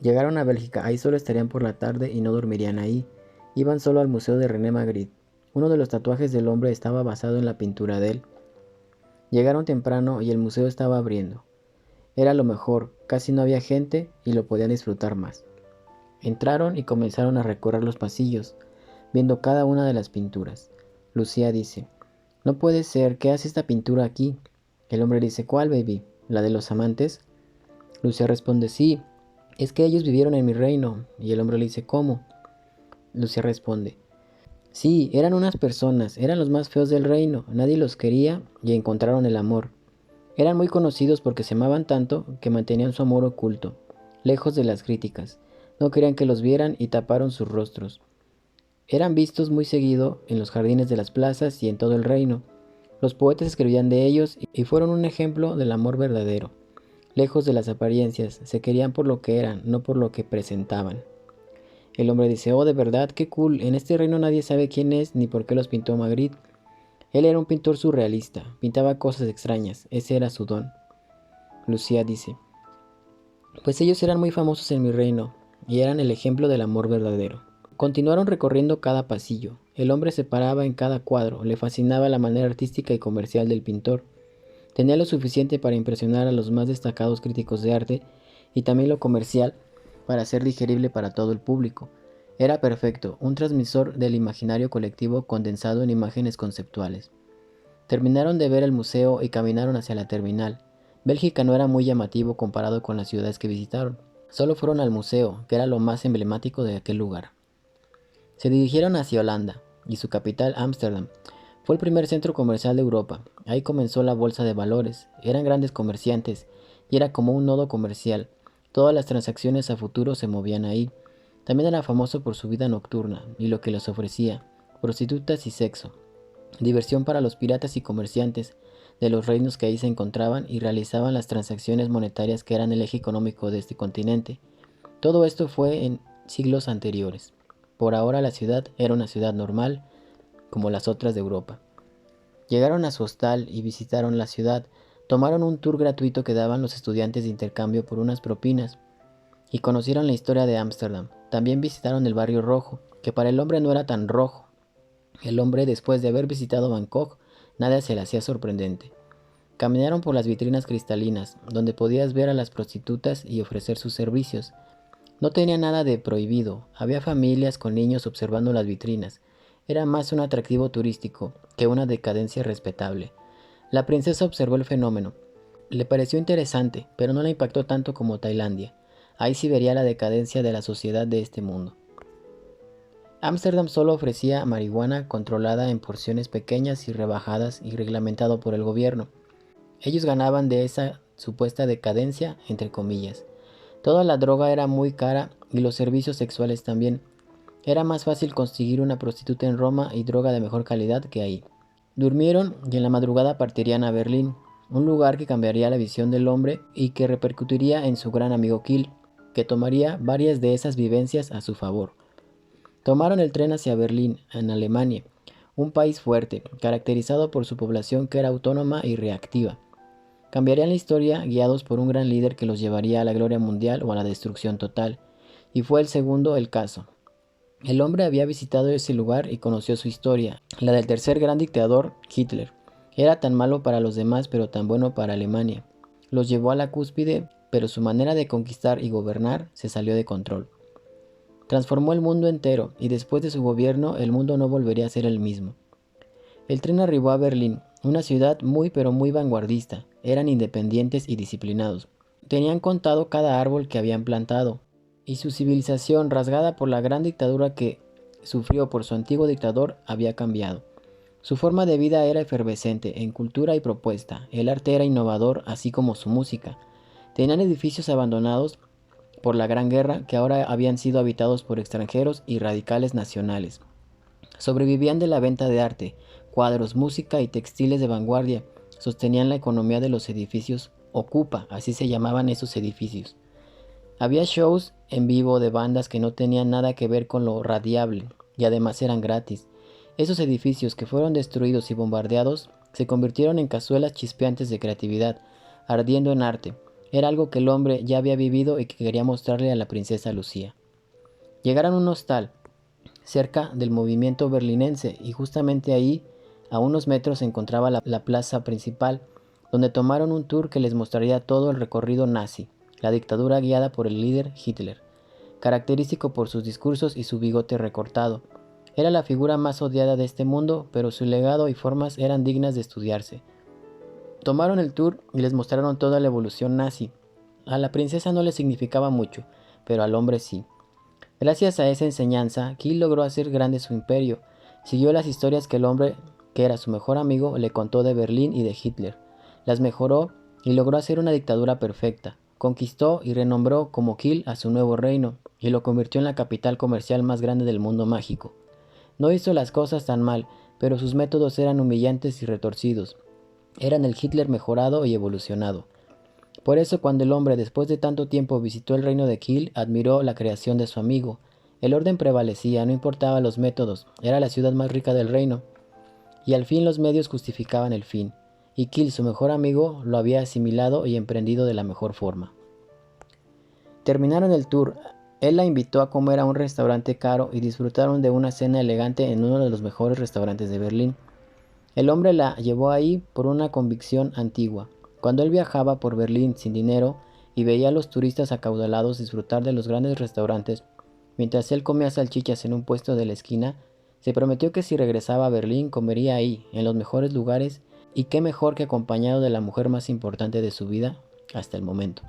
Llegaron a Bélgica, ahí solo estarían por la tarde y no dormirían ahí. Iban solo al museo de René Magritte. Uno de los tatuajes del hombre estaba basado en la pintura de él. Llegaron temprano y el museo estaba abriendo. Era lo mejor, casi no había gente y lo podían disfrutar más. Entraron y comenzaron a recorrer los pasillos, viendo cada una de las pinturas. Lucía dice: «No puede ser, ¿qué hace esta pintura aquí?». El hombre dice: «¿Cuál, baby? ¿La de los amantes?». Lucía responde: «Sí, es que ellos vivieron en mi reino». Y el hombre le dice: «¿Cómo?». Lucía responde: «Sí, eran unas personas, eran los más feos del reino, nadie los quería y encontraron el amor. Eran muy conocidos porque se amaban tanto que mantenían su amor oculto, lejos de las críticas. No querían que los vieran y taparon sus rostros. Eran vistos muy seguido en los jardines de las plazas y en todo el reino. Los poetas escribían de ellos y fueron un ejemplo del amor verdadero. Lejos de las apariencias, se querían por lo que eran, no por lo que presentaban». El hombre dice: «Oh, de verdad, qué cool. En este reino nadie sabe quién es ni por qué los pintó Magritte. Él era un pintor surrealista, pintaba cosas extrañas, ese era su don». Lucía dice: «Pues ellos eran muy famosos en mi reino y eran el ejemplo del amor verdadero». Continuaron recorriendo cada pasillo. El hombre se paraba en cada cuadro, le fascinaba la manera artística y comercial del pintor. Tenía lo suficiente para impresionar a los más destacados críticos de arte y también lo comercial para ser digerible para todo el público. Era perfecto, un transmisor del imaginario colectivo condensado en imágenes conceptuales. Terminaron de ver el museo y caminaron hacia la terminal. Bélgica no era muy llamativo comparado con las ciudades que visitaron. Solo fueron al museo, que era lo más emblemático de aquel lugar. Se dirigieron hacia Holanda y su capital, Ámsterdam. Fue el primer centro comercial de Europa. Ahí comenzó la bolsa de valores. Eran grandes comerciantes y era como un nodo comercial. Todas las transacciones a futuro se movían ahí. También era famoso por su vida nocturna y lo que les ofrecía: prostitutas y sexo. Diversión para los piratas y comerciantes de los reinos que ahí se encontraban y realizaban las transacciones monetarias que eran el eje económico de este continente. Todo esto fue en siglos anteriores. Por ahora la ciudad era una ciudad normal, como las otras de Europa. Llegaron a su hostal y visitaron la ciudad. Tomaron un tour gratuito que daban los estudiantes de intercambio por unas propinas y conocieron la historia de Ámsterdam. También visitaron el barrio rojo, que para el hombre no era tan rojo. El hombre, después de haber visitado Bangkok, nada se le hacía sorprendente. Caminaron por las vitrinas cristalinas, donde podías ver a las prostitutas y ofrecer sus servicios. No tenía nada de prohibido. Había familias con niños observando las vitrinas. Era más un atractivo turístico que una decadencia respetable. La princesa observó el fenómeno. Le pareció interesante, pero no le impactó tanto como Tailandia. Ahí sí vería la decadencia de la sociedad de este mundo. Ámsterdam solo ofrecía marihuana controlada en porciones pequeñas y rebajadas y reglamentado por el gobierno. Ellos ganaban de esa supuesta decadencia, entre comillas. Toda la droga era muy cara y los servicios sexuales también. Era más fácil conseguir una prostituta en Roma y droga de mejor calidad que ahí. Durmieron y en la madrugada partirían a Berlín, un lugar que cambiaría la visión del hombre y que repercutiría en su gran amigo Kiel, que tomaría varias de esas vivencias a su favor. Tomaron el tren hacia Berlín, en Alemania, un país fuerte, caracterizado por su población que era autónoma y reactiva. Cambiarían la historia guiados por un gran líder que los llevaría a la gloria mundial o a la destrucción total, y fue el segundo el caso. El hombre había visitado ese lugar y conoció su historia, la del tercer gran dictador, Hitler. Era tan malo para los demás pero tan bueno para Alemania. Los llevó a la cúspide, pero su manera de conquistar y gobernar se salió de control. Transformó el mundo entero y después de su gobierno el mundo no volvería a ser el mismo. El tren arribó a Berlín, una ciudad muy pero muy vanguardista. Eran independientes y disciplinados. Tenían contado cada árbol que habían plantado, y su civilización, rasgada por la gran dictadura que sufrió por su antiguo dictador, había cambiado. Su forma de vida era efervescente en cultura y propuesta. El arte era innovador, así como su música. Tenían edificios abandonados por la Gran Guerra que ahora habían sido habitados por extranjeros y radicales nacionales. Sobrevivían de la venta de arte, cuadros, música y textiles de vanguardia. Sostenían la economía de los edificios Ocupa, así se llamaban esos edificios. Había shows en vivo de bandas que no tenían nada que ver con lo radiable y además eran gratis. Esos edificios que fueron destruidos y bombardeados se convirtieron en cazuelas chispeantes de creatividad, ardiendo en arte. Era algo que el hombre ya había vivido y que quería mostrarle a la princesa Lucía. Llegaron a un hostal cerca del movimiento berlinense y justamente ahí, a unos metros, se encontraba la plaza principal, donde tomaron un tour que les mostraría todo el recorrido nazi, la dictadura guiada por el líder Hitler, característico por sus discursos y su bigote recortado. Era la figura más odiada de este mundo, pero su legado y formas eran dignas de estudiarse. Tomaron el tour y les mostraron toda la evolución nazi. A la princesa no le significaba mucho, pero al hombre sí. Gracias a esa enseñanza, Kiel logró hacer grande su imperio. Siguió las historias que el hombre, que era su mejor amigo, le contó de Berlín y de Hitler. Las mejoró y logró hacer una dictadura perfecta. Conquistó y renombró como Kiel a su nuevo reino y lo convirtió en la capital comercial más grande del mundo mágico. No hizo las cosas tan mal, pero sus métodos eran humillantes y retorcidos. Eran el Hitler mejorado y evolucionado. Por eso cuando el hombre después de tanto tiempo visitó el reino de Kiel, admiró la creación de su amigo. El orden prevalecía, no importaba los métodos, era la ciudad más rica del reino. Y al fin los medios justificaban el fin. Y Kiel, su mejor amigo, lo había asimilado y emprendido de la mejor forma. Terminaron el tour. Él la invitó a comer a un restaurante caro y disfrutaron de una cena elegante en uno de los mejores restaurantes de Berlín. El hombre la llevó ahí por una convicción antigua. Cuando él viajaba por Berlín sin dinero y veía a los turistas acaudalados disfrutar de los grandes restaurantes, mientras él comía salchichas en un puesto de la esquina, se prometió que si regresaba a Berlín comería ahí, en los mejores lugares, y qué mejor que acompañado de la mujer más importante de su vida hasta el momento.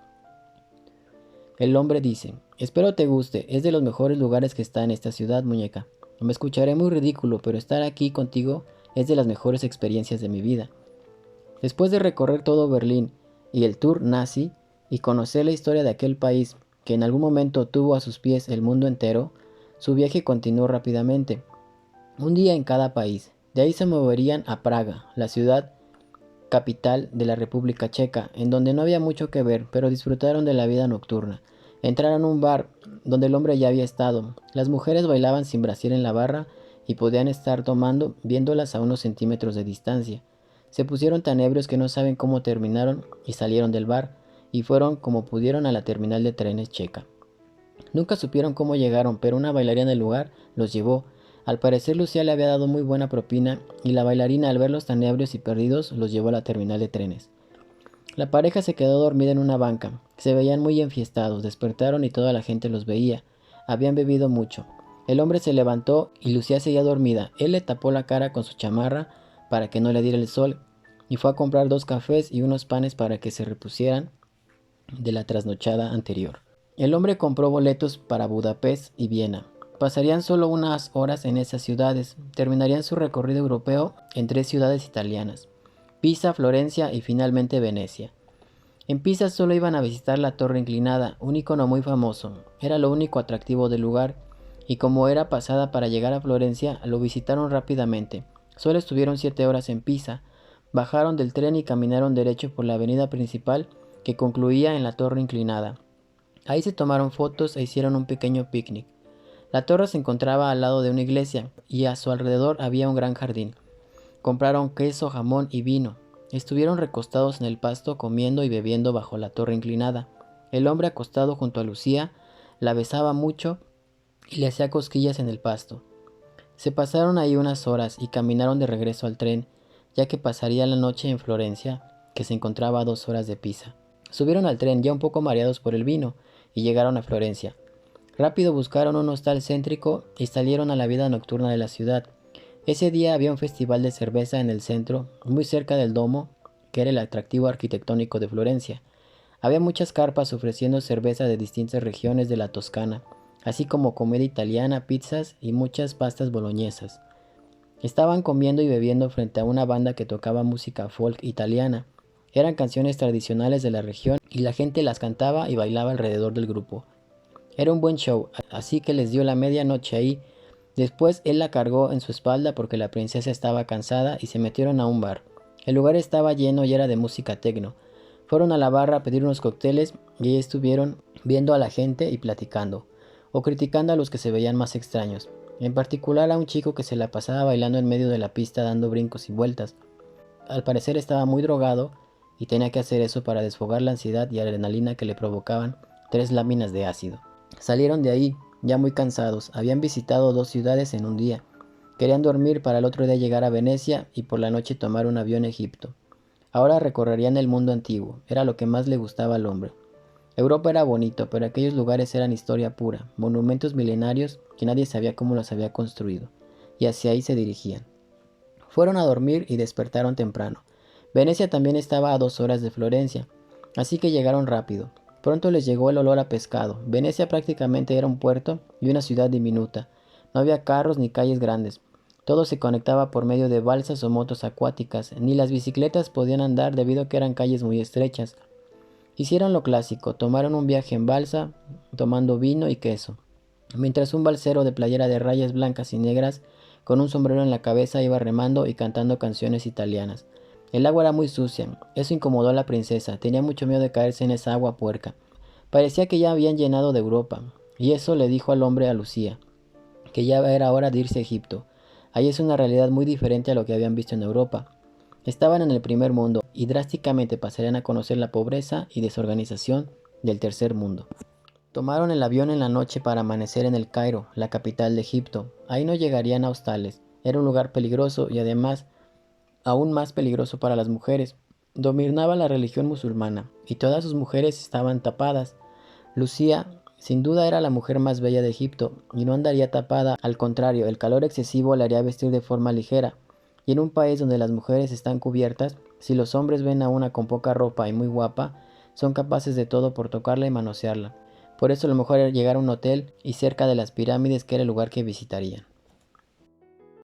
El hombre dice: espero te guste, es de los mejores lugares que está en esta ciudad, muñeca. Me escucharé muy ridículo, pero estar aquí contigo es de las mejores experiencias de mi vida. Después de recorrer todo Berlín y el tour nazi y conocer la historia de aquel país que en algún momento tuvo a sus pies el mundo entero, su viaje continuó rápidamente. Un día en cada país. De ahí se moverían a Praga, la ciudad capital de la República Checa, en donde no había mucho que ver, pero disfrutaron de la vida nocturna. Entraron a un bar donde el hombre ya había estado. Las mujeres bailaban sin brasier en la barra y podían estar tomando viéndolas a unos centímetros de distancia. Se pusieron tan ebrios que no saben cómo terminaron y salieron del bar y fueron como pudieron a la terminal de trenes checa. Nunca supieron cómo llegaron, pero una bailarina del lugar los llevó. Al parecer Lucía le había dado muy buena propina y la bailarina, al verlos tan ebrios y perdidos, los llevó a la terminal de trenes. La pareja se quedó dormida en una banca. Se veían muy enfiestados, despertaron y toda la gente los veía. Habían bebido mucho. El hombre se levantó y Lucía seguía dormida. Él le tapó la cara con su chamarra para que no le diera el sol y fue a comprar 2 cafés y unos panes para que se repusieran de la trasnochada anterior. El hombre compró boletos para Budapest y Viena. Pasarían solo unas horas en esas ciudades. Terminarían su recorrido europeo en 3 ciudades italianas: Pisa, Florencia y finalmente Venecia. En Pisa solo iban a visitar la torre inclinada, un icono muy famoso. Era lo único atractivo del lugar, y como era pasada para llegar a Florencia, lo visitaron rápidamente. Solo estuvieron 7 horas en Pisa. Bajaron del tren y caminaron derecho por la avenida principal que concluía en la torre inclinada. Ahí se tomaron fotos e hicieron un pequeño picnic. La torre se encontraba al lado de una iglesia y a su alrededor había un gran jardín. Compraron queso, jamón y vino. Estuvieron recostados en el pasto comiendo y bebiendo bajo la torre inclinada. El hombre acostado junto a Lucía la besaba mucho y le hacía cosquillas en el pasto. Se pasaron ahí unas horas y caminaron de regreso al tren, ya que pasaría la noche en Florencia, que se encontraba a 2 horas de Pisa. Subieron al tren ya un poco mareados por el vino y llegaron a Florencia. Rápido buscaron un hostal céntrico y salieron a la vida nocturna de la ciudad. Ese día había un festival de cerveza en el centro, muy cerca del Domo, que era el atractivo arquitectónico de Florencia. Había muchas carpas ofreciendo cerveza de distintas regiones de la Toscana, así como comida italiana, pizzas y muchas pastas boloñesas. Estaban comiendo y bebiendo frente a una banda que tocaba música folk italiana. Eran canciones tradicionales de la región y la gente las cantaba y bailaba alrededor del grupo. Era un buen show, así que les dio la medianoche ahí. Después él la cargó en su espalda porque la princesa estaba cansada y se metieron a un bar. El lugar estaba lleno y era de música techno. Fueron a la barra a pedir unos cócteles y ahí estuvieron viendo a la gente y platicando, o criticando a los que se veían más extraños. En particular a un chico que se la pasaba bailando en medio de la pista dando brincos y vueltas. Al parecer estaba muy drogado y tenía que hacer eso para desfogar la ansiedad y adrenalina que le provocaban 3 láminas de ácido. Salieron de ahí, ya muy cansados, habían visitado 2 ciudades en un día. Querían dormir para el otro día llegar a Venecia y por la noche tomar un avión a Egipto. Ahora recorrerían el mundo antiguo, era lo que más le gustaba al hombre. Europa era bonito, pero aquellos lugares eran historia pura, monumentos milenarios que nadie sabía cómo los había construido, y hacia ahí se dirigían. Fueron a dormir y despertaron temprano. Venecia también estaba a 2 horas de Florencia, así que llegaron rápido. Pronto les llegó el olor a pescado. Venecia prácticamente era un puerto y una ciudad diminuta. No había carros ni calles grandes. Todo se conectaba por medio de balsas o motos acuáticas. Ni las bicicletas podían andar debido a que eran calles muy estrechas. Hicieron lo clásico, tomaron un viaje en balsa, tomando vino y queso, mientras un balsero de playera de rayas blancas y negras, con un sombrero en la cabeza, iba remando y cantando canciones italianas. El agua era muy sucia, eso incomodó a la princesa, tenía mucho miedo de caerse en esa agua puerca. Parecía que ya habían llenado de Europa, y eso le dijo al hombre a Lucía, que ya era hora de irse a Egipto. Ahí es una realidad muy diferente a lo que habían visto en Europa. Estaban en el primer mundo y drásticamente pasarían a conocer la pobreza y desorganización del tercer mundo. Tomaron el avión en la noche para amanecer en El Cairo, la capital de Egipto. Ahí no llegarían a hostales. Era un lugar peligroso y además aún más peligroso para las mujeres. Dominaba la religión musulmana y todas sus mujeres estaban tapadas. Lucía, sin duda, era la mujer más bella de Egipto y no andaría tapada, al contrario, el calor excesivo la haría vestir de forma ligera. Y en un país donde las mujeres están cubiertas, si los hombres ven a una con poca ropa y muy guapa, son capaces de todo por tocarla y manosearla. Por eso lo mejor era llegar a un hotel y cerca de las pirámides, que era el lugar que visitarían.